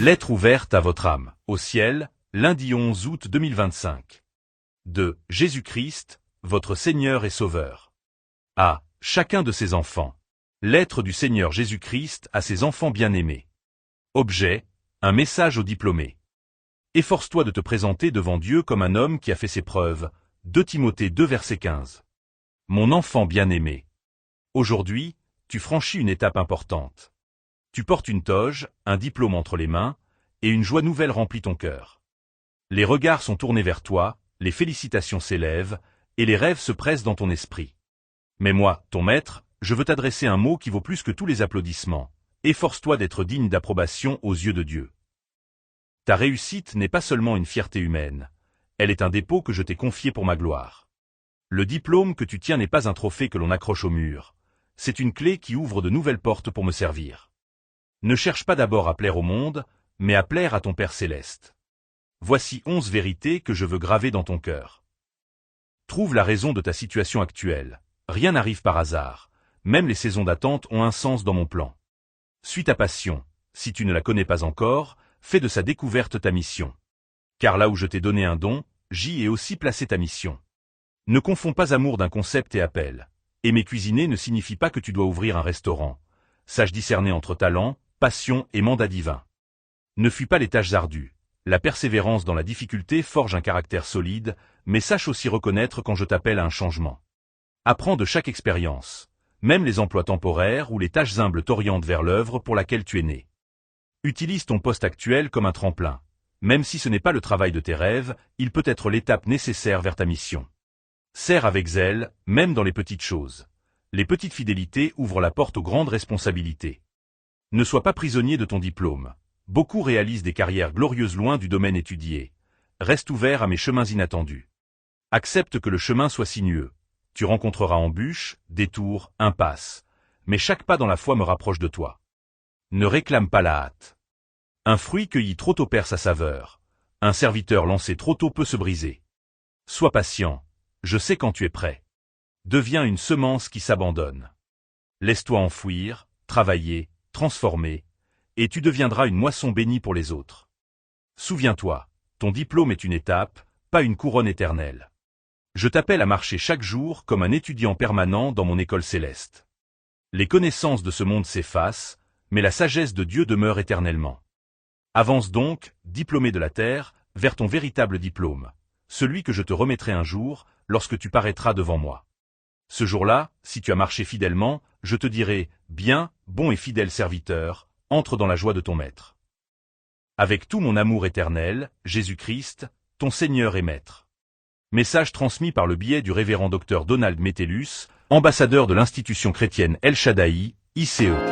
Lettre ouverte à votre âme, au ciel, lundi 11 août 2025. De Jésus-Christ, votre Seigneur et Sauveur. À chacun de ses enfants. Lettre du Seigneur Jésus-Christ à ses enfants bien-aimés. Objet, un message aux diplômés. Efforce-toi de te présenter devant Dieu comme un homme qui a fait ses preuves. 2 Timothée 2 verset 15. Mon enfant bien-aimé. Aujourd'hui, tu franchis une étape importante. Tu portes une toge, un diplôme entre les mains, et une joie nouvelle remplit ton cœur. Les regards sont tournés vers toi, les félicitations s'élèvent, et les rêves se pressent dans ton esprit. Mais moi, ton maître, je veux t'adresser un mot qui vaut plus que tous les applaudissements. Efforce-toi d'être digne d'approbation aux yeux de Dieu. Ta réussite n'est pas seulement une fierté humaine, elle est un dépôt que je t'ai confié pour ma gloire. Le diplôme que tu tiens n'est pas un trophée que l'on accroche au mur, c'est une clé qui ouvre de nouvelles portes pour me servir. Ne cherche pas d'abord à plaire au monde, mais à plaire à ton Père céleste. Voici 11 vérités que je veux graver dans ton cœur. Trouve la raison de ta situation actuelle. Rien n'arrive par hasard. Même les saisons d'attente ont un sens dans mon plan. Suis ta passion. Si tu ne la connais pas encore, fais de sa découverte ta mission. Car là où je t'ai donné un don, j'y ai aussi placé ta mission. Ne confonds pas amour d'un concept et appel. Aimer cuisiner ne signifie pas que tu dois ouvrir un restaurant. Sache discerner entre talent, passion et mandat divin. Ne fuis pas les tâches ardues. La persévérance dans la difficulté forge un caractère solide, mais sache aussi reconnaître quand je t'appelle à un changement. Apprends de chaque expérience. Même les emplois temporaires ou les tâches humbles t'orientent vers l'œuvre pour laquelle tu es né. Utilise ton poste actuel comme un tremplin. Même si ce n'est pas le travail de tes rêves, il peut être l'étape nécessaire vers ta mission. Sers avec zèle, même dans les petites choses. Les petites fidélités ouvrent la porte aux grandes responsabilités. Ne sois pas prisonnier de ton diplôme. Beaucoup réalisent des carrières glorieuses loin du domaine étudié. Reste ouvert à mes chemins inattendus. Accepte que le chemin soit sinueux. Tu rencontreras embûches, détours, impasses. Mais chaque pas dans la foi me rapproche de toi. Ne réclame pas la hâte. Un fruit cueilli trop tôt perd sa saveur. Un serviteur lancé trop tôt peut se briser. Sois patient. Je sais quand tu es prêt. Deviens une semence qui s'abandonne. Laisse-toi enfouir, travailler, transformer, et tu deviendras une moisson bénie pour les autres. Souviens-toi, ton diplôme est une étape, pas une couronne éternelle. Je t'appelle à marcher chaque jour comme un étudiant permanent dans mon école céleste. Les connaissances de ce monde s'effacent, mais la sagesse de Dieu demeure éternellement. Avance donc, diplômé de la terre, vers ton véritable diplôme, celui que je te remettrai un jour, lorsque tu paraîtras devant moi. Ce jour-là, si tu as marché fidèlement, je te dirai, bien, bon et fidèle serviteur, entre dans la joie de ton maître. Avec tout mon amour éternel, Jésus-Christ, ton Seigneur et Maître. Message transmis par le biais du révérend Dr Donald Metellus, ambassadeur de l'institution chrétienne El Shaddai, ICE.